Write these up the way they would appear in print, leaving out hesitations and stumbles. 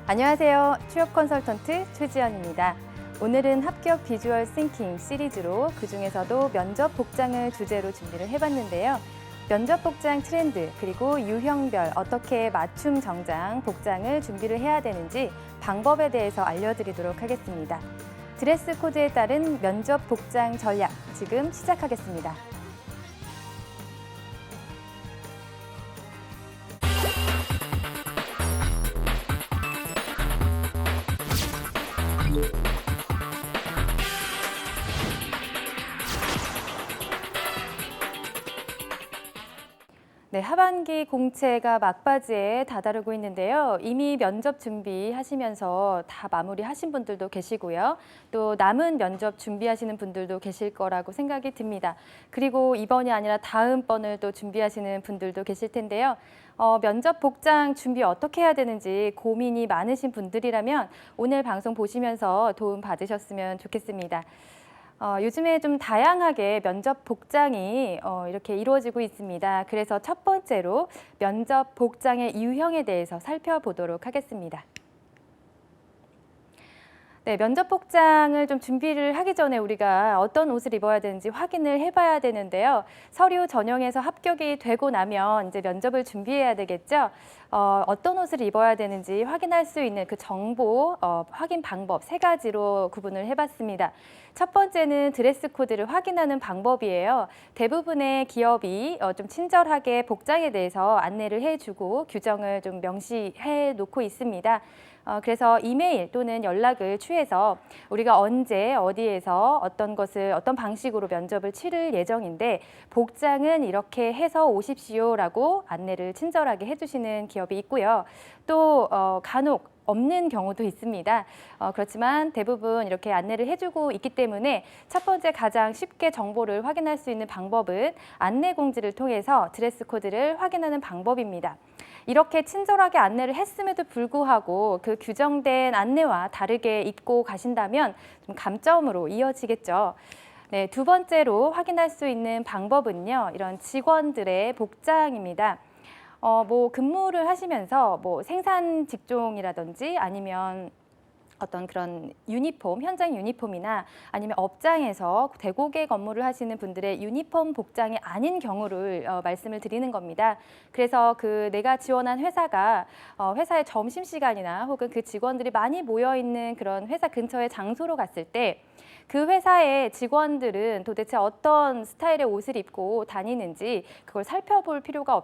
안녕하세요. 취업 컨설턴트 최지연입니다. 오늘은 합격 비주얼 싱킹 시리즈로 그중에서도 면접 복장을 주제로 준비를 해봤는데요. 면접 복장 트렌드 그리고 유형별 어떻게 맞춤 정장 복장을 준비를 해야 되는지 방법에 대해서 알려드리도록 하겠습니다. 드레스 코드에 따른 면접 복장 전략 지금 시작하겠습니다. 네, 하반기 공채가 막바지에 다다르고 있는데요. 이미 면접 준비하시면서 다 마무리하신 분들도 계시고요. 또 남은 면접 준비하시는 분들도 계실 거라고 생각이 듭니다. 그리고 이번이 아니라 다음번을 또 준비하시는 분들도 계실 텐데요. 면접 복장 준비 어떻게 해야 되는지 고민이 많으신 분들이라면 오늘 방송 보시면서 도움 받으셨으면 좋겠습니다. 요즘에 좀 다양하게 면접 복장이 이렇게 이루어지고 있습니다. 그래서 첫 번째로 면접 복장의 유형에 대해서 살펴보도록 하겠습니다. 네, 면접 복장을 좀 준비를 하기 전에 우리가 어떤 옷을 입어야 되는지 확인을 해봐야 되는데요. 서류 전형에서 합격이 되고 나면 이제 면접을 준비해야 되겠죠. 어떤 옷을 입어야 되는지 확인할 수 있는 그 정보 확인 방법 세 가지로 구분을 해봤습니다. 첫 번째는 드레스 코드를 확인하는 방법이에요. 대부분의 기업이 좀 친절하게 복장에 대해서 안내를 해주고 규정을 좀 명시해 놓고 있습니다. 그래서 이메일 또는 연락을 취해서 우리가 언제 어디에서 어떤 것을 어떤 방식으로 면접을 치를 예정인데 복장은 이렇게 해서 오십시오라고 안내를 친절하게 해주시는 기업이 있고요. 또 간혹 없는 경우도 있습니다. 그렇지만 대부분 이렇게 안내를 해주고 있기 때문에 첫 번째 가장 쉽게 정보를 확인할 수 있는 방법은 안내 공지를 통해서 드레스 코드를 확인하는 방법입니다. 이렇게 친절하게 안내를 했음에도 불구하고 그 규정된 안내와 다르게 입고 가신다면 좀 감점으로 이어지겠죠. 네, 두 번째로 확인할 수 있는 방법은요, 이런 직원들의 복장입니다. 근무를 하시면서 생산 직종이라든지 아니면 어떤 그런 유니폼, 현장 유니폼이나 아니면 업장에서 대고객 업무를 하시는 분들의 유니폼 복장이 아닌 경우를 말씀을 드리는 겁니다. 그래서 내가 지원한 회사가 회사의 점심시간이나 혹은 그 직원들이 많이 모여 있는 그런 회사 근처의 장소로 갔을 때 그 회사의 직원들은 도대체 어떤 스타일의 옷을 입고 다니는지 그걸 살펴볼 필요가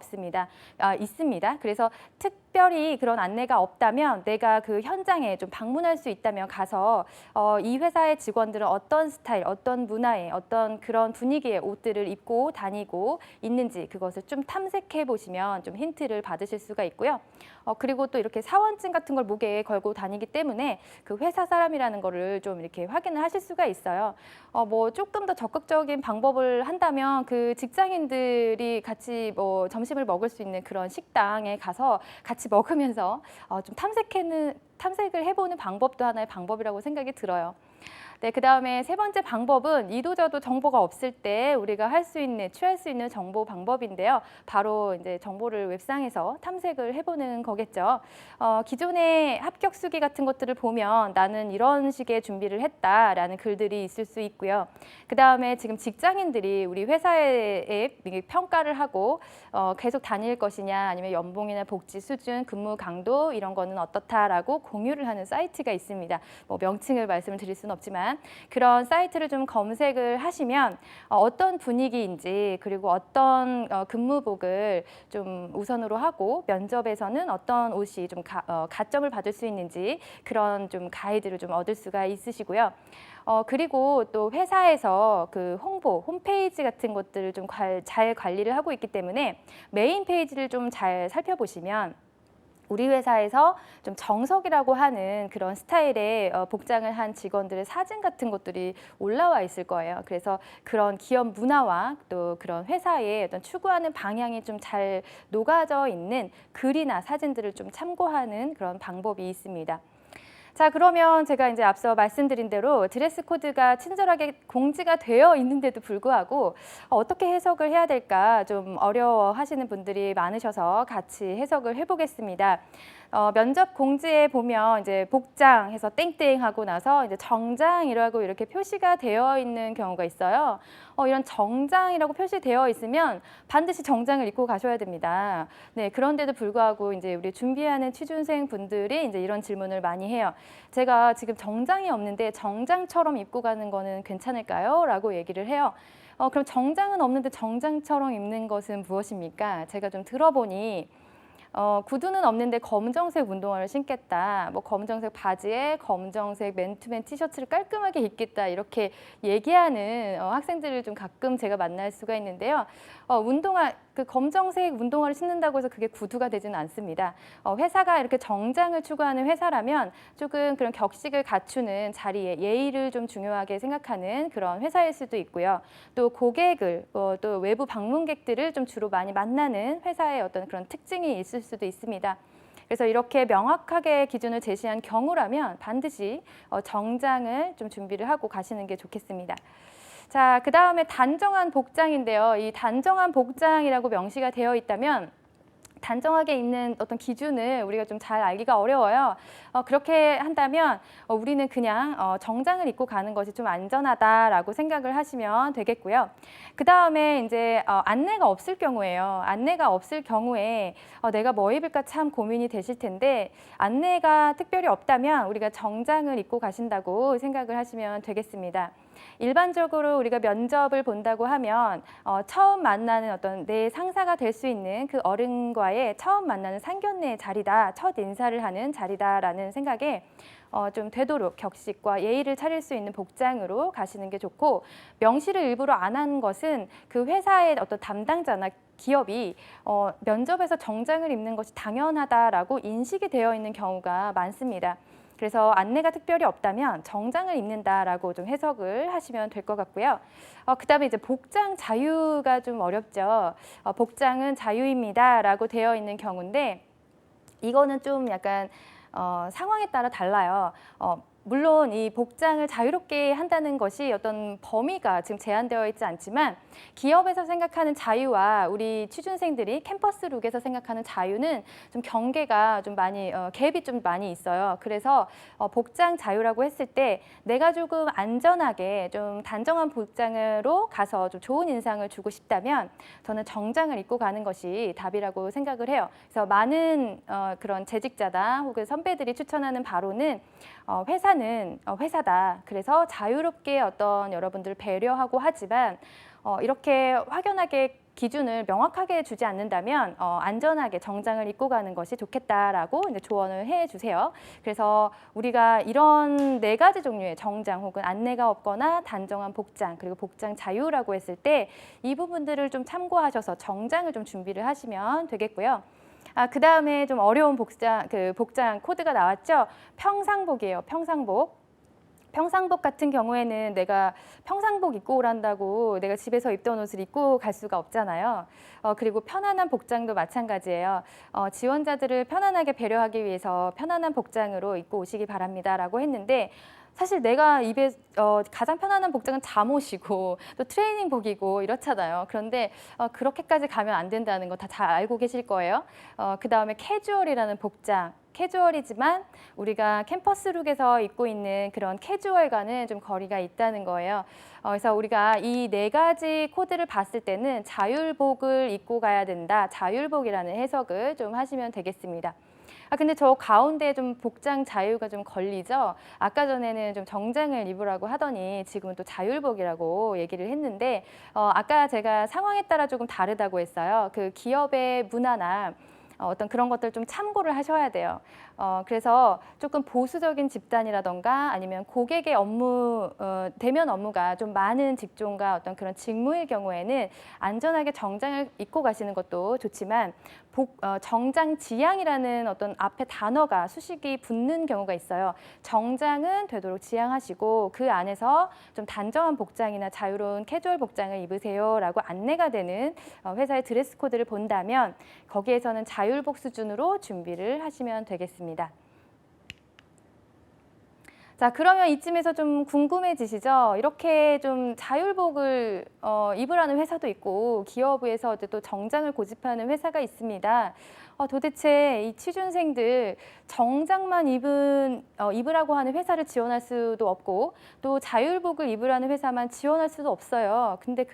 있습니다. 그래서 특별히 그런 안내가 없다면 내가 그 현장에 좀 방문할 수 있다면 가서 이 회사의 직원들은 어떤 스타일, 어떤 문화의 어떤 그런 분위기의 옷들을 입고 다니고 있는지 그것을 좀 탐색해 보시면 좀 힌트를 받으실 수가 있고요. 그리고 또 이렇게 사원증 같은 걸 목에 걸고 다니기 때문에 그 회사 사람이라는 거를 좀 이렇게 확인을 하실 수가 있어요. 조금 더 적극적인 방법을 한다면 그 직장인들이 같이 점심을 먹을 수 있는 그런 식당에 가서 같이 먹으면서 좀 탐색을 해보는 방법도 하나의 방법이라고 생각이 들어요. 네, 그다음에 세 번째 방법은 이도저도 정보가 없을 때 우리가 취할 수 있는 정보 방법인데요. 바로 이제 정보를 웹상에서 탐색을 해보는 거겠죠. 기존의 합격 수기 같은 것들을 보면 나는 이런 식의 준비를 했다라는 글들이 있을 수 있고요. 그다음에 지금 직장인들이 우리 회사에 평가를 하고 계속 다닐 것이냐 아니면 연봉이나 복지 수준, 근무 강도 이런 거는 어떻다라고 공유를 하는 사이트가 있습니다. 명칭을 말씀을 드릴 수는 없지만 그런 사이트를 좀 검색을 하시면 어떤 분위기인지 그리고 어떤 근무복을 좀 우선으로 하고 면접에서는 어떤 옷이 좀 가점을 받을 수 있는지 그런 좀 가이드를 좀 얻을 수가 있으시고요. 그리고 또 회사에서 그 홈페이지 같은 것들을 좀 잘 관리를 하고 있기 때문에 메인 페이지를 좀 잘 살펴보시면 우리 회사에서 좀 정석이라고 하는 그런 스타일의 복장을 한 직원들의 사진 같은 것들이 올라와 있을 거예요. 그래서 그런 기업 문화와 또 그런 회사의 어떤 추구하는 방향이 좀 잘 녹아져 있는 글이나 사진들을 좀 참고하는 그런 방법이 있습니다. 자, 그러면 제가 이제 앞서 말씀드린 대로 드레스 코드가 친절하게 공지가 되어 있는데도 불구하고 어떻게 해석을 해야 될까 좀 어려워하시는 분들이 많으셔서 같이 해석을 해보겠습니다. 면접 공지에 보면 이제 복장해서 땡땡 하고 나서 이제 정장이라고 이렇게 표시가 되어 있는 경우가 있어요. 이런 정장이라고 표시되어 있으면 반드시 정장을 입고 가셔야 됩니다. 네, 그런데도 불구하고 이제 우리 준비하는 취준생 분들이 이제 이런 질문을 많이 해요. 제가 지금 정장이 없는데 정장처럼 입고 가는 거는 괜찮을까요? 라고 얘기를 해요. 그럼 정장은 없는데 정장처럼 입는 것은 무엇입니까? 제가 좀 들어보니 구두는 없는데 검정색 운동화를 신겠다. 뭐 검정색 바지에 검정색 맨투맨 티셔츠를 깔끔하게 입겠다. 이렇게 얘기하는 학생들을 좀 가끔 제가 만날 수가 있는데요. 그 검정색 운동화를 신는다고 해서 그게 구두가 되지는 않습니다. 회사가 이렇게 정장을 추구하는 회사라면 조금 그런 격식을 갖추는 자리에 예의를 좀 중요하게 생각하는 그런 회사일 수도 있고요. 또 고객을 또 외부 방문객들을 좀 주로 많이 만나는 회사의 어떤 그런 특징이 있을 수도 있습니다. 그래서 이렇게 명확하게 기준을 제시한 경우라면 반드시 정장을 좀 준비를 하고 가시는 게 좋겠습니다. 자, 그 다음에 단정한 복장인데요. 이 단정한 복장이라고 명시가 되어 있다면 단정하게 입는 어떤 기준을 우리가 좀 잘 알기가 어려워요. 그렇게 한다면 우리는 그냥 정장을 입고 가는 것이 좀 안전하다라고 생각을 하시면 되겠고요. 그 다음에 이제 안내가 없을 경우에요. 안내가 없을 경우에 내가 뭐 입을까 참 고민이 되실 텐데 안내가 특별히 없다면 우리가 정장을 입고 가신다고 생각을 하시면 되겠습니다. 일반적으로 우리가 면접을 본다고 하면 처음 만나는 어떤 내 상사가 될 수 있는 그 어른과의 처음 만나는 상견례의 자리다, 첫 인사를 하는 자리다라는 생각에 좀 되도록 격식과 예의를 차릴 수 있는 복장으로 가시는 게 좋고, 명시를 일부러 안 한 것은 그 회사의 어떤 담당자나 기업이 면접에서 정장을 입는 것이 당연하다라고 인식이 되어 있는 경우가 많습니다. 그래서 안내가 특별히 없다면 정장을 입는다라고 좀 해석을 하시면 될 것 같고요. 그다음에 이제 복장 자유가 좀 어렵죠. 복장은 자유입니다라고 되어 있는 경우인데 이거는 좀 약간 상황에 따라 달라요. 물론 이 복장을 자유롭게 한다는 것이 어떤 범위가 지금 제한되어 있지 않지만 기업에서 생각하는 자유와 우리 취준생들이 캠퍼스 룩에서 생각하는 자유는 좀 경계가 좀 많이 갭이 좀 많이 있어요. 그래서 복장 자유라고 했을 때 내가 조금 안전하게 좀 단정한 복장으로 가서 좀 좋은 인상을 주고 싶다면 저는 정장을 입고 가는 것이 답이라고 생각을 해요. 그래서 많은 그런 재직자다 혹은 선배들이 추천하는 바로는 회사는 회사다. 그래서 자유롭게 어떤 여러분들을 배려하고 하지만 이렇게 확연하게 기준을 명확하게 주지 않는다면 안전하게 정장을 입고 가는 것이 좋겠다라고 이제 조언을 해주세요. 그래서 우리가 이런 4가지 종류의 정장 혹은 안내가 없거나 단정한 복장 그리고 복장 자유라고 했을 때 이 부분들을 좀 참고하셔서 정장을 좀 준비를 하시면 되겠고요. 그 다음에 좀 어려운 복장 코드가 나왔죠. 평상복이에요. 평상복. 평상복 같은 경우에는 내가 평상복 입고 오란다고 내가 집에서 입던 옷을 입고 갈 수가 없잖아요. 그리고 편안한 복장도 마찬가지예요. 지원자들을 편안하게 배려하기 위해서 편안한 복장으로 입고 오시기 바랍니다라고 했는데 사실 내가 입에 가장 편안한 복장은 잠옷이고 또 트레이닝복이고 이렇잖아요. 그런데 그렇게까지 가면 안 된다는 거 다 잘 알고 계실 거예요. 그다음에 캐주얼이라는 복장. 캐주얼이지만 우리가 캠퍼스 룩에서 입고 있는 그런 캐주얼과는 좀 거리가 있다는 거예요. 그래서 우리가 이 4가지 코드를 봤을 때는 자율복을 입고 가야 된다. 자율복이라는 해석을 좀 하시면 되겠습니다. 근데 저 가운데 좀 복장 자유가 좀 걸리죠. 아까 전에는 좀 정장을 입으라고 하더니 지금은 또 자율복이라고 얘기를 했는데 아까 제가 상황에 따라 조금 다르다고 했어요. 그 기업의 문화나 어떤 그런 것들 좀 참고를 하셔야 돼요. 그래서 조금 보수적인 집단이라던가 아니면 고객의 업무, 대면 업무가 좀 많은 직종과 어떤 그런 직무일 경우에는 안전하게 정장을 입고 가시는 것도 좋지만 정장 지향이라는 어떤 앞에 단어가 수식이 붙는 경우가 있어요. 정장은 되도록 지향하시고 그 안에서 좀 단정한 복장이나 자유로운 캐주얼 복장을 입으세요라고 안내가 되는 회사의 드레스 코드를 본다면 거기에서는 자율복 수준으로 준비를 하시면 되겠습니다. 자, 그러면 이쯤에서 좀 궁금해지시죠? 이렇게 좀 자율복을 입으라는 회사도 있고 기업에서 또 정장을 고집하는 회사가 있습니다. 도대체 이 취준생들 정장만 입으라고 하는 회사를 지원할 수도 없고 또 자율복을 입으라는 회사만 지원할 수도 없어요. 근데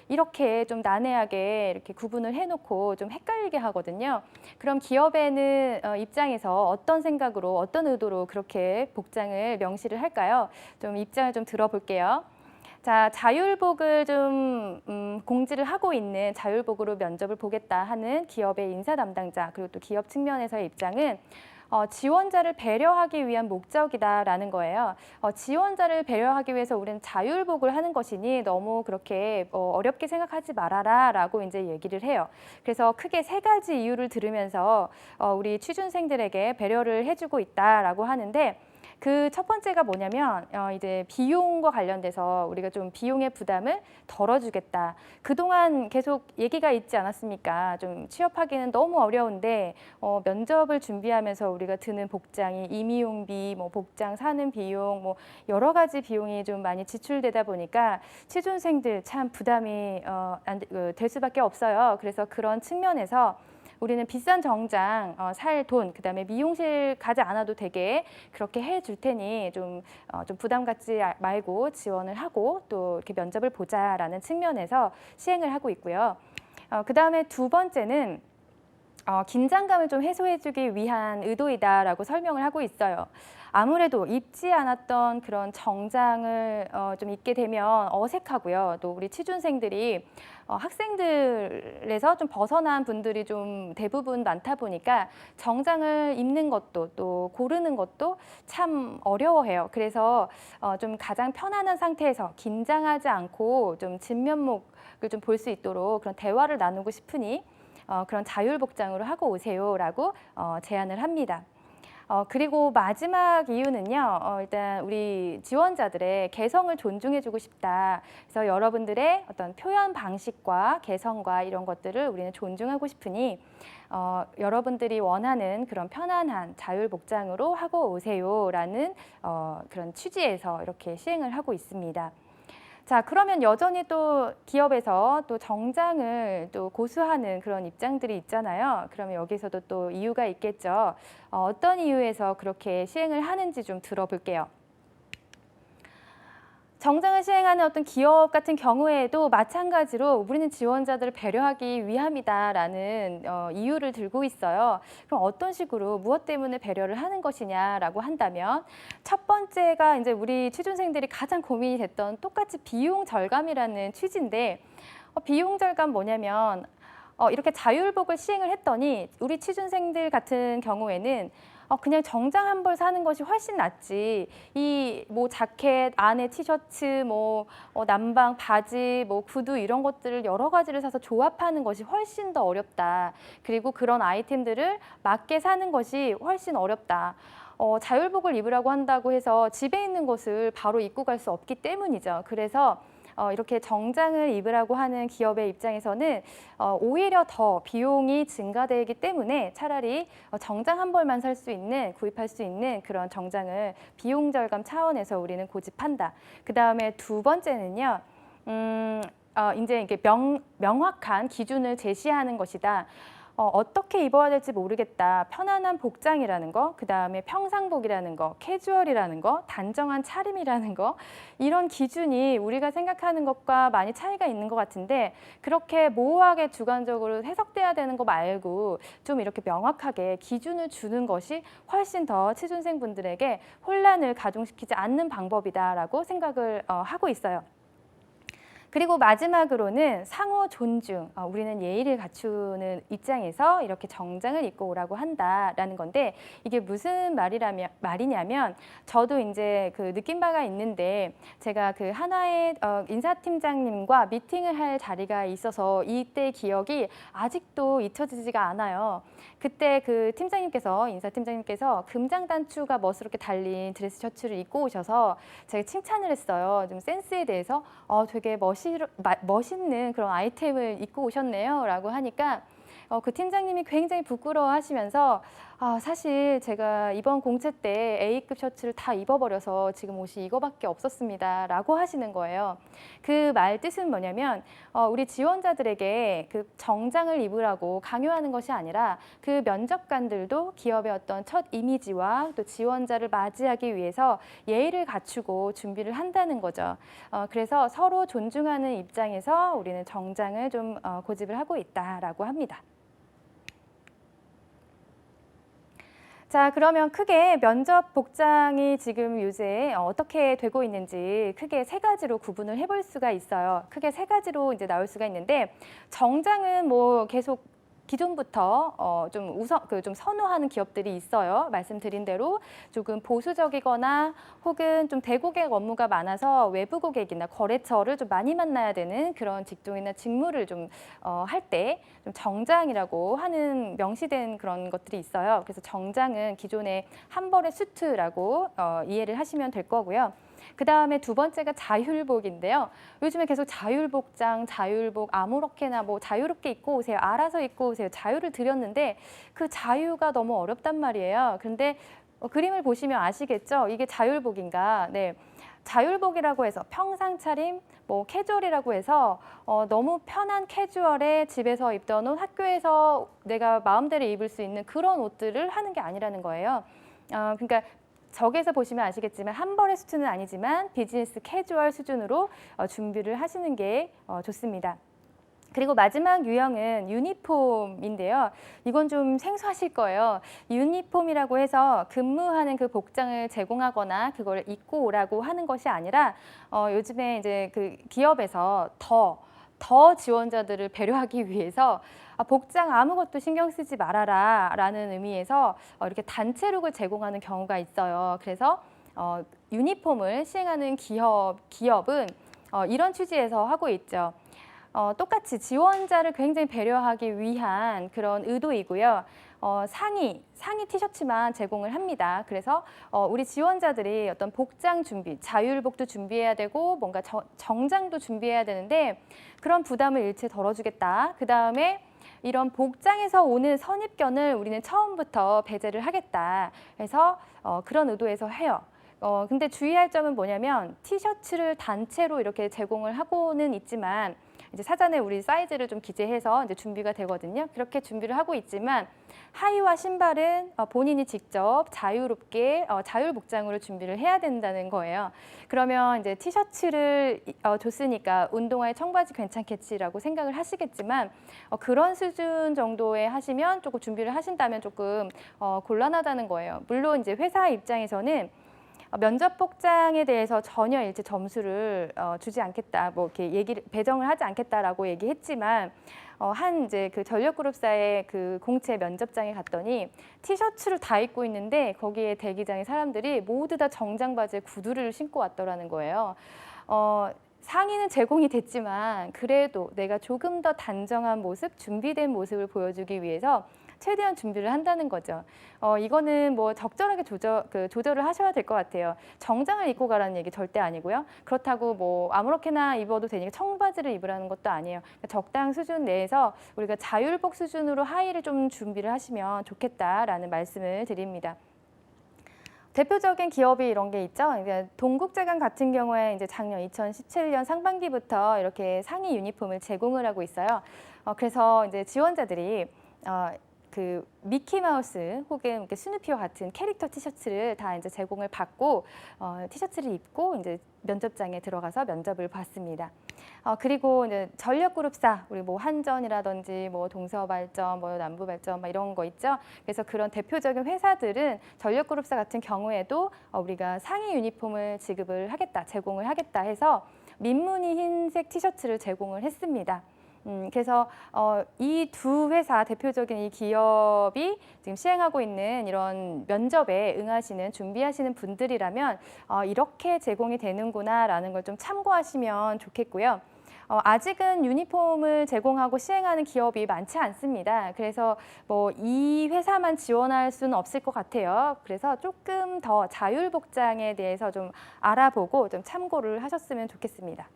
이렇게 좀 난해하게 이렇게 구분을 해놓고 좀 헷갈리게 하거든요. 그럼 기업에는 입장에서 어떤 생각으로 어떤 의도로 그렇게 복장을 명시를 할까요? 좀 입장을 좀 들어볼게요. 자, 자율복을 좀 공지를 하고 있는 자율복으로 면접을 보겠다 하는 기업의 인사 담당자 그리고 또 기업 측면에서의 입장은 지원자를 배려하기 위한 목적이다라는 거예요. 지원자를 배려하기 위해서 우리는 자율복을 하는 것이니 너무 그렇게 어렵게 생각하지 말아라라고 이제 얘기를 해요. 그래서 크게 세 가지 이유를 들으면서 우리 취준생들에게 배려를 해주고 있다라고 하는데 그 첫 번째가 뭐냐면 이제 비용과 관련돼서 우리가 좀 비용의 부담을 덜어주겠다. 그동안 계속 얘기가 있지 않았습니까? 좀 취업하기는 너무 어려운데 면접을 준비하면서 우리가 드는 복장이 임의용비, 뭐 복장 사는 비용, 뭐 여러 가지 비용이 좀 많이 지출되다 보니까 취준생들 참 부담이 될 수밖에 없어요. 그래서 그런 측면에서 우리는 비싼 정장 살 돈, 그다음에 미용실 가지 않아도 되게 그렇게 해줄 테니 좀 부담 갖지 말고 지원을 하고 또 이렇게 면접을 보자라는 측면에서 시행을 하고 있고요. 그다음에 두 번째는 긴장감을 좀 해소해주기 위한 의도이다라고 설명을 하고 있어요. 아무래도 입지 않았던 그런 정장을 좀 입게 되면 어색하고요. 또 우리 취준생들이 학생들에서 좀 벗어난 분들이 좀 대부분 많다 보니까 정장을 입는 것도 또 고르는 것도 참 어려워해요. 그래서 좀 가장 편안한 상태에서 긴장하지 않고 좀 진면목을 좀 볼 수 있도록 그런 대화를 나누고 싶으니 그런 자율복장으로 하고 오세요라고 제안을 합니다. 그리고 마지막 이유는요, 일단 우리 지원자들의 개성을 존중해주고 싶다. 그래서 여러분들의 어떤 표현 방식과 개성과 이런 것들을 우리는 존중하고 싶으니 여러분들이 원하는 그런 편안한 자율복장으로 하고 오세요라는 그런 취지에서 이렇게 시행을 하고 있습니다. 자, 그러면 여전히 또 기업에서 또 정장을 또 고수하는 그런 입장들이 있잖아요. 그러면 여기서도 또 이유가 있겠죠. 어떤 이유에서 그렇게 시행을 하는지 좀 들어볼게요. 정장을 시행하는 어떤 기업 같은 경우에도 마찬가지로 우리는 지원자들을 배려하기 위함이다라는 이유를 들고 있어요. 그럼 어떤 식으로 무엇 때문에 배려를 하는 것이냐라고 한다면 첫 번째가 이제 우리 취준생들이 가장 고민이 됐던 똑같이 비용 절감이라는 취지인데 비용 절감 뭐냐면 이렇게 자율복을 시행을 했더니 우리 취준생들 같은 경우에는 그냥 정장 한 벌 사는 것이 훨씬 낫지. 이 뭐 자켓, 안에 티셔츠, 뭐 남방 바지, 뭐 구두 이런 것들을 여러 가지를 사서 조합하는 것이 훨씬 더 어렵다. 그리고 그런 아이템들을 맞게 사는 것이 훨씬 어렵다. 자율복을 입으라고 한다고 해서 집에 있는 것을 바로 입고 갈 수 없기 때문이죠. 그래서 이렇게 정장을 입으라고 하는 기업의 입장에서는 오히려 더 비용이 증가되기 때문에 차라리 정장 한 벌만 살 수 있는, 구입할 수 있는 그런 정장을 비용 절감 차원에서 우리는 고집한다. 그 다음에 두 번째는요. 이제 이게 명확한 기준을 제시하는 것이다. 어떻게 입어야 될지 모르겠다. 편안한 복장이라는 거, 그 다음에 평상복이라는 거, 캐주얼이라는 거, 단정한 차림이라는 거 이런 기준이 우리가 생각하는 것과 많이 차이가 있는 것 같은데 그렇게 모호하게 주관적으로 해석돼야 되는 거 말고 좀 이렇게 명확하게 기준을 주는 것이 훨씬 더 취준생분들에게 혼란을 가중시키지 않는 방법이다라고 생각을 하고 있어요. 그리고 마지막으로는 상호 존중, 우리는 예의를 갖추는 입장에서 이렇게 정장을 입고 오라고 한다라는 건데 이게 무슨 말이냐면 저도 이제 그 느낀 바가 있는데 제가 그 하나의 인사팀장님과 미팅을 할 자리가 있어서 이때 기억이 아직도 잊혀지지가 않아요. 그때 그 인사팀장님께서 금장단추가 멋스럽게 달린 드레스 셔츠를 입고 오셔서 제가 칭찬을 했어요. 좀 센스에 대해서 되게 멋있는 그런 아이템을 입고 오셨네요 라고 하니까 그 팀장님이 굉장히 부끄러워하시면서 사실 제가 이번 공채 때 A급 셔츠를 다 입어버려서 지금 옷이 이거밖에 없었습니다. 라고 하시는 거예요. 그 말 뜻은 뭐냐면 우리 지원자들에게 그 정장을 입으라고 강요하는 것이 아니라 그 면접관들도 기업의 어떤 첫 이미지와 또 지원자를 맞이하기 위해서 예의를 갖추고 준비를 한다는 거죠. 그래서 서로 존중하는 입장에서 우리는 정장을 좀 고집을 하고 있다라고 합니다. 자, 그러면 크게 면접 복장이 지금 요새 어떻게 되고 있는지 크게 세 가지로 구분을 해볼 수가 있어요. 크게 세 가지로 이제 나올 수가 있는데 정장은 뭐 계속 기존부터 좀 선호하는 기업들이 있어요. 말씀드린 대로 조금 보수적이거나 혹은 좀 대고객 업무가 많아서 외부 고객이나 거래처를 좀 많이 만나야 되는 그런 직종이나 직무를 좀 할 때 좀 정장이라고 하는 명시된 그런 것들이 있어요. 그래서 정장은 기존의 한 벌의 수트라고 이해를 하시면 될 거고요. 그 다음에 두 번째가 자율복인데요. 요즘에 계속 자율복장, 자율복 아무렇게나 뭐 자유롭게 입고 오세요. 알아서 입고 오세요. 자유를 드렸는데 그 자유가 너무 어렵단 말이에요. 그런데 그림을 보시면 아시겠죠? 이게 자율복인가? 네. 자율복이라고 해서 평상 차림, 뭐 캐주얼이라고 해서 너무 편한 캐주얼에 집에서 입던 옷, 학교에서 내가 마음대로 입을 수 있는 그런 옷들을 하는 게 아니라는 거예요. 그러니까 저기에서 보시면 아시겠지만 한 벌의 수준은 아니지만 비즈니스 캐주얼 수준으로 준비를 하시는 게 좋습니다. 그리고 마지막 유형은 유니폼인데요. 이건 좀 생소하실 거예요. 유니폼이라고 해서 근무하는 그 복장을 제공하거나 그걸 입고 오라고 하는 것이 아니라 요즘에 이제 그 기업에서 더 지원자들을 배려하기 위해서 복장 아무것도 신경 쓰지 말아라 라는 의미에서 이렇게 단체룩을 제공하는 경우가 있어요. 그래서 유니폼을 시행하는 기업은 이런 취지에서 하고 있죠. 똑같이 지원자를 굉장히 배려하기 위한 그런 의도이고요. 상의 티셔츠만 제공을 합니다. 그래서 우리 지원자들이 어떤 복장 준비, 자율복도 준비해야 되고 뭔가 정장도 준비해야 되는데 그런 부담을 일체 덜어주겠다. 그 다음에 이런 복장에서 오는 선입견을 우리는 처음부터 배제를 하겠다. 그래서 그런 의도에서 해요. 근데 주의할 점은 뭐냐면 티셔츠를 단체로 이렇게 제공을 하고는 있지만 이제 사전에 우리 사이즈를 좀 기재해서 이제 준비가 되거든요. 그렇게 준비를 하고 있지만 하의와 신발은 본인이 직접 자유롭게 자율 복장으로 준비를 해야 된다는 거예요. 그러면 이제 티셔츠를 줬으니까 운동화에 청바지 괜찮겠지라고 생각을 하시겠지만 그런 수준 정도에 하시면 조금 준비를 하신다면 조금 곤란하다는 거예요. 물론 이제 회사 입장에서는 면접 복장에 대해서 전혀 일체 점수를 주지 않겠다, 뭐 이렇게 배정을 하지 않겠다라고 얘기했지만 한 이제 그 전력그룹사의 그 공채 면접장에 갔더니 티셔츠를 다 입고 있는데 거기에 대기장의 사람들이 모두 다 정장 바지에 구두를 신고 왔더라는 거예요. 상의는 제공이 됐지만 그래도 내가 조금 더 단정한 모습, 준비된 모습을 보여주기 위해서 최대한 준비를 한다는 거죠. 이거는 뭐 적절하게 조절을 하셔야 될 것 같아요. 정장을 입고 가라는 얘기 절대 아니고요. 그렇다고 뭐 아무렇게나 입어도 되니까 청바지를 입으라는 것도 아니에요. 그러니까 적당 수준 내에서 우리가 자율복 수준으로 하의를 좀 준비를 하시면 좋겠다라는 말씀을 드립니다. 대표적인 기업이 이런 게 있죠. 동국제강 같은 경우에 이제 작년 2017년 상반기부터 이렇게 상의 유니폼을 제공을 하고 있어요. 그래서 이제 지원자들이 그 미키마우스 혹은 이렇게 스누피와 같은 캐릭터 티셔츠를 다 이제 제공을 받고 티셔츠를 입고 이제 면접장에 들어가서 면접을 봤습니다. 그리고 이제 전력그룹사 우리 뭐 한전이라든지 뭐 동서발전, 뭐 남부발전 막 이런 거 있죠. 그래서 그런 대표적인 회사들은 전력그룹사 같은 경우에도 우리가 상의 유니폼을 지급을 하겠다, 제공을 하겠다 해서 민무늬 흰색 티셔츠를 제공을 했습니다. 그래서 이 두 회사 대표적인 이 기업이 지금 시행하고 있는 이런 면접에 응하시는 준비하시는 분들이라면 이렇게 제공이 되는구나라는 걸 좀 참고하시면 좋겠고요. 아직은 유니폼을 제공하고 시행하는 기업이 많지 않습니다. 그래서 뭐 이 회사만 지원할 수는 없을 것 같아요. 그래서 조금 더 자율 복장에 대해서 좀 알아보고 좀 참고를 하셨으면 좋겠습니다.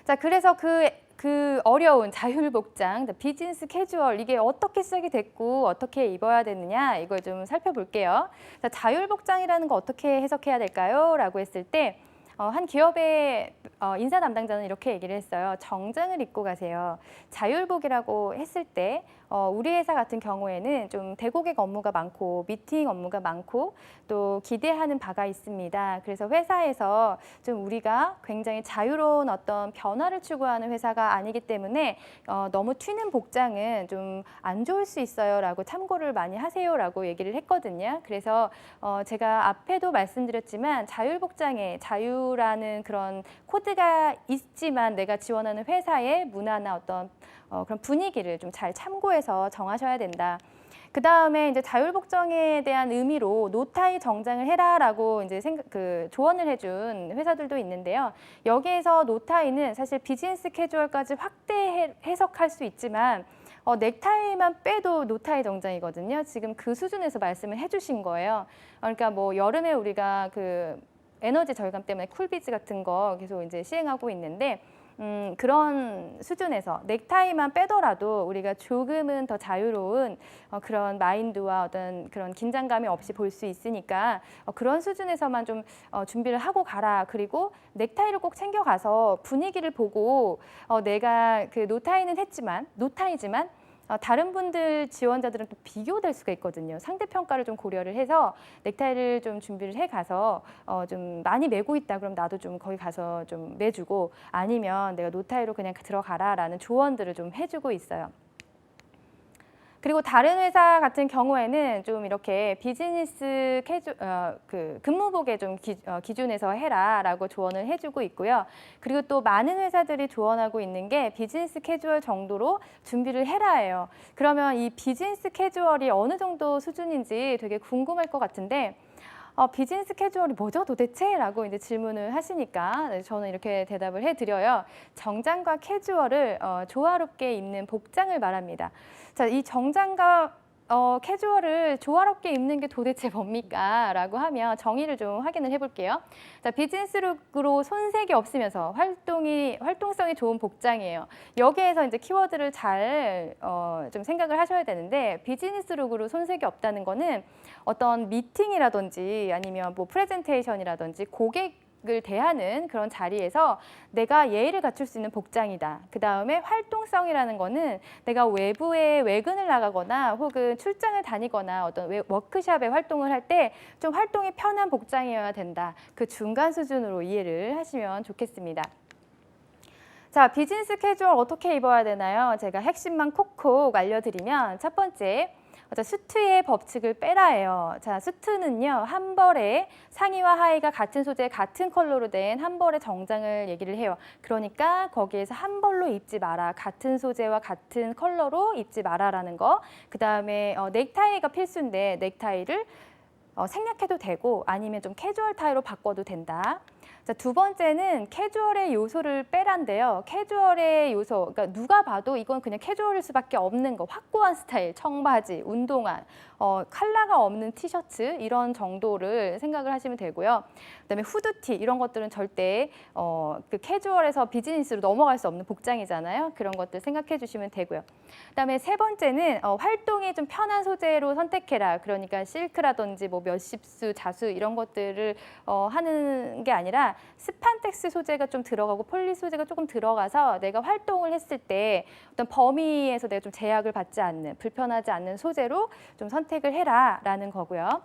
자, 그래서 그 그 어려운 자율복장, 비즈니스 캐주얼 이게 어떻게 시작이 됐고 어떻게 입어야 되느냐 이걸 좀 살펴볼게요. 자, 자율복장이라는 거 어떻게 해석해야 될까요? 라고 했을 때 한 기업의 인사 담당자는 이렇게 얘기를 했어요. 정장을 입고 가세요. 자율복이라고 했을 때 우리 회사 같은 경우에는 좀 대고객 업무가 많고 미팅 업무가 많고 또 기대하는 바가 있습니다. 그래서 회사에서 좀 우리가 굉장히 자유로운 어떤 변화를 추구하는 회사가 아니기 때문에 너무 튀는 복장은 좀 안 좋을 수 있어요라고 참고를 많이 하세요라고 얘기를 했거든요. 그래서 제가 앞에도 말씀드렸지만 자율복장에 자유라는 그런 코드가 있지만 내가 지원하는 회사의 문화나 어떤 그런 분위기를 좀 잘 참고해서 정하셔야 된다. 그 다음에 이제 자율복장에 대한 의미로 노타이 정장을 해라라고 이제 조언을 해준 회사들도 있는데요. 여기에서 노타이는 사실 비즈니스 캐주얼까지 확대 해석할 수 있지만 넥타이만 빼도 노타이 정장이거든요. 지금 그 수준에서 말씀을 해주신 거예요. 그러니까 뭐 여름에 우리가 그 에너지 절감 때문에 쿨비즈 같은 거 계속 이제 시행하고 있는데 그런 수준에서 넥타이만 빼더라도 우리가 조금은 더 자유로운 그런 마인드와 어떤 그런 긴장감이 없이 볼 수 있으니까 그런 수준에서만 좀 준비를 하고 가라. 그리고 넥타이를 꼭 챙겨가서 분위기를 보고 내가 그 노타이지만 다른 분들 지원자들은 또 비교될 수가 있거든요. 상대평가를 좀 고려를 해서 넥타이를 좀 준비를 해가서 좀 많이 매고 있다 그럼 나도 좀 거기 가서 좀 매주고 아니면 내가 노타이로 그냥 들어가라라는 조언들을 좀 해주고 있어요. 그리고 다른 회사 같은 경우에는 좀 이렇게 비즈니스 근무복에 좀 기준에서 해라라고 조언을 해주고 있고요. 그리고 또 많은 회사들이 조언하고 있는 게 비즈니스 캐주얼 정도로 준비를 해라예요. 그러면 이 비즈니스 캐주얼이 어느 정도 수준인지 되게 궁금할 것 같은데 비즈니스 캐주얼이 뭐죠 도대체? 라고 이제 질문을 하시니까 저는 이렇게 대답을 해드려요. 정장과 캐주얼을 조화롭게 입는 복장을 말합니다. 자, 이 정장과 캐주얼을 조화롭게 입는 게 도대체 뭡니까? 라고 하면 정의를 좀 확인을 해볼게요. 자, 비즈니스 룩으로 손색이 없으면서 활동성이 좋은 복장이에요. 여기에서 이제 키워드를 잘 좀 생각을 하셔야 되는데 비즈니스 룩으로 손색이 없다는 거는 어떤 미팅이라든지 아니면 뭐 프레젠테이션이라든지 고객을 대하는 그런 자리에서 내가 예의를 갖출 수 있는 복장이다. 그 다음에 활동성이라는 거는 내가 외부에 외근을 나가거나 혹은 출장을 다니거나 어떤 워크숍에 활동을 할 때 좀 활동이 편한 복장이어야 된다. 그 중간 수준으로 이해를 하시면 좋겠습니다. 자, 비즈니스 캐주얼 어떻게 입어야 되나요? 제가 핵심만 콕콕 알려드리면 첫 번째, 수트의 법칙을 빼라예요. 자, 수트는요, 한 벌에 상의와 하의가 같은 소재, 같은 컬러로 된 한 벌의 정장을 얘기를 해요. 그러니까 거기에서 한 벌로 입지 마라. 같은 소재와 같은 컬러로 입지 마라라는 거. 그 다음에 넥타이가 필수인데 넥타이를 생략해도 되고 아니면 좀 캐주얼 타이로 바꿔도 된다. 자, 두 번째는 캐주얼의 요소를 빼란데요. 캐주얼의 요소, 그러니까 누가 봐도 이건 그냥 캐주얼일 수밖에 없는 거. 확고한 스타일, 청바지, 운동화, 컬러가 없는 티셔츠 이런 정도를 생각을 하시면 되고요. 그다음에 후드티 이런 것들은 절대 그 캐주얼에서 비즈니스로 넘어갈 수 없는 복장이잖아요. 그런 것들 생각해 주시면 되고요. 그다음에 세 번째는 활동이 좀 편한 소재로 선택해라. 그러니까 실크라든지 뭐 몇십수, 자수 이런 것들을 하는 게 아니라 스판텍스 소재가 좀 들어가고 폴리 소재가 조금 들어가서 내가 활동을 했을 때 어떤 범위에서 내가 좀 제약을 받지 않는 불편하지 않는 소재로 좀 선택을 해라라는 거고요.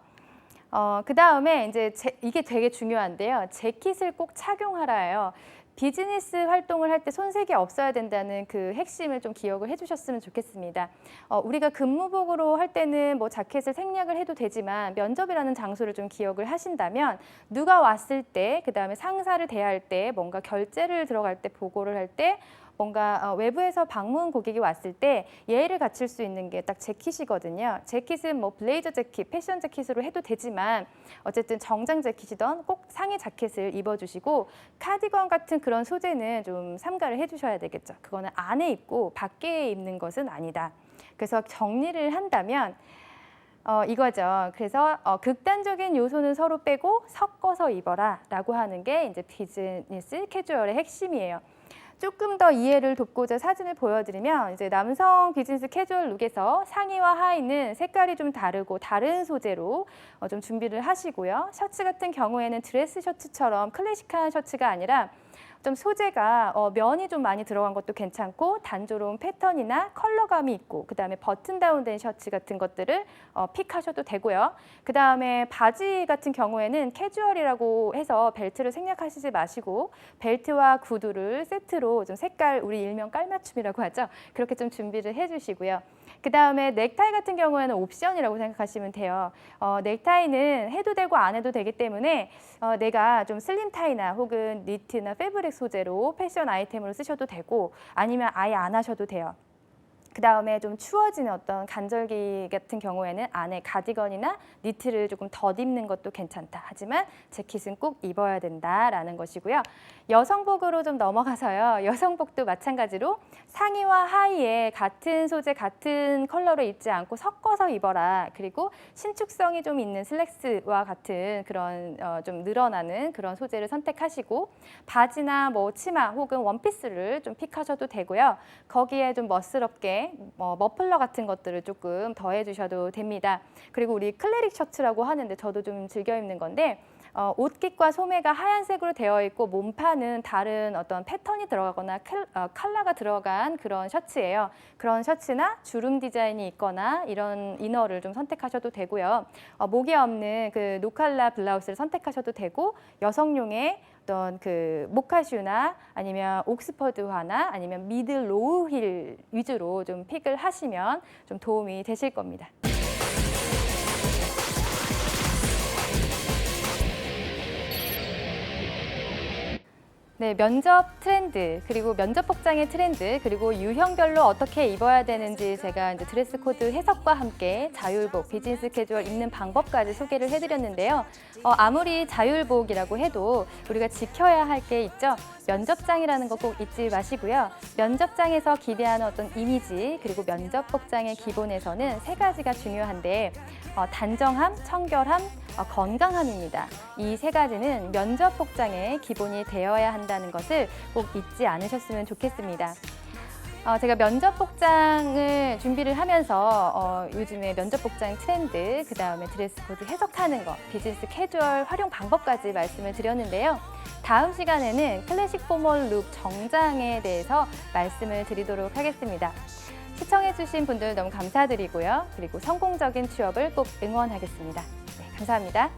그 다음에 이제 이게 되게 중요한데요. 재킷을 꼭 착용하라예요. 비즈니스 활동을 할 때 손색이 없어야 된다는 그 핵심을 좀 기억을 해주셨으면 좋겠습니다. 우리가 근무복으로 할 때는 뭐 자켓을 생략을 해도 되지만 면접이라는 장소를 좀 기억을 하신다면 누가 왔을 때, 그 다음에 상사를 대할 때, 뭔가 결제를 들어갈 때, 보고를 할 때 뭔가 외부에서 방문 고객이 왔을 때 예의를 갖출 수 있는 게 딱 재킷이거든요. 재킷은 뭐 블레이저 재킷, 패션 재킷으로 해도 되지만 어쨌든 정장 재킷이던 꼭 상의 자켓을 입어주시고 카디건 같은 그런 소재는 좀 삼가를 해주셔야 되겠죠. 그거는 안에 입고 밖에 입는 것은 아니다. 그래서 정리를 한다면 이거죠. 그래서 극단적인 요소는 서로 빼고 섞어서 입어라 라고 하는 게 이제 비즈니스 캐주얼의 핵심이에요. 조금 더 이해를 돕고자 사진을 보여드리면 이제 남성 비즈니스 캐주얼 룩에서 상의와 하의는 색깔이 좀 다르고 다른 소재로 좀 준비를 하시고요. 셔츠 같은 경우에는 드레스 셔츠처럼 클래식한 셔츠가 아니라 좀 소재가 면이 좀 많이 들어간 것도 괜찮고 단조로운 패턴이나 컬러감이 있고 그다음에 버튼 다운된 셔츠 같은 것들을 픽하셔도 되고요. 그다음에 바지 같은 경우에는 캐주얼이라고 해서 벨트를 생략하시지 마시고 벨트와 구두를 세트로 좀 색깔 우리 일명 깔맞춤이라고 하죠. 그렇게 좀 준비를 해주시고요. 그다음에 넥타이 같은 경우에는 옵션이라고 생각하시면 돼요. 넥타이는 해도 되고 안 해도 되기 때문에 내가 좀 슬림 타이나 혹은 니트나 패브릭 소재로 패션 아이템으로 쓰셔도 되고 아니면 아예 안 하셔도 돼요. 그다음에 좀 추워지는 어떤 간절기 같은 경우에는 안에 가디건이나 니트를 조금 덧입는 것도 괜찮다. 하지만 재킷은 꼭 입어야 된다라는 것이고요. 여성복으로 좀 넘어가서요. 여성복도 마찬가지로 상의와 하의에 같은 소재, 같은 컬러로 입지 않고 섞어서 입어라. 그리고 신축성이 좀 있는 슬랙스와 같은 그런 좀 늘어나는 그런 소재를 선택하시고 바지나 뭐 치마 혹은 원피스를 좀 픽하셔도 되고요. 거기에 좀 멋스럽게 머플러 같은 것들을 조금 더해 주셔도 됩니다. 그리고 우리 클래릭 셔츠라고 하는데 저도 좀 즐겨 입는 건데 옷깃과 소매가 하얀색으로 되어 있고 몸판은 다른 어떤 패턴이 들어가거나 컬러가 들어간 그런 셔츠예요. 그런 셔츠나 주름 디자인이 있거나 이런 이너를 좀 선택하셔도 되고요. 목이 없는 그 노칼라 블라우스를 선택하셔도 되고 여성용의 어떤 그 모카슈나 아니면 옥스퍼드화나 아니면 미들 로우 힐 위주로 좀 픽을 하시면 좀 도움이 되실 겁니다. 네, 면접 트렌드, 그리고 면접 복장의 트렌드, 그리고 유형별로 어떻게 입어야 되는지 제가 이제 드레스 코드 해석과 함께 자율복, 비즈니스 캐주얼 입는 방법까지 소개를 해드렸는데요. 아무리 자율복이라고 해도 우리가 지켜야 할 게 있죠. 면접장이라는 거 꼭 잊지 마시고요. 면접장에서 기대하는 어떤 이미지, 그리고 면접 복장의 기본에서는 세 가지가 중요한데 단정함, 청결함, 건강함입니다. 이 세 가지는 면접 복장의 기본이 되어야 한다는 것을 꼭 잊지 않으셨으면 좋겠습니다. 제가 면접 복장을 준비를 하면서 요즘에 면접 복장 트렌드, 그다음에 드레스 코드 해석하는 거, 비즈니스 캐주얼 활용 방법까지 말씀을 드렸는데요. 다음 시간에는 클래식 포멀 룩 정장에 대해서 말씀을 드리도록 하겠습니다. 시청해주신 분들 너무 감사드리고요. 그리고 성공적인 취업을 꼭 응원하겠습니다. 네, 감사합니다.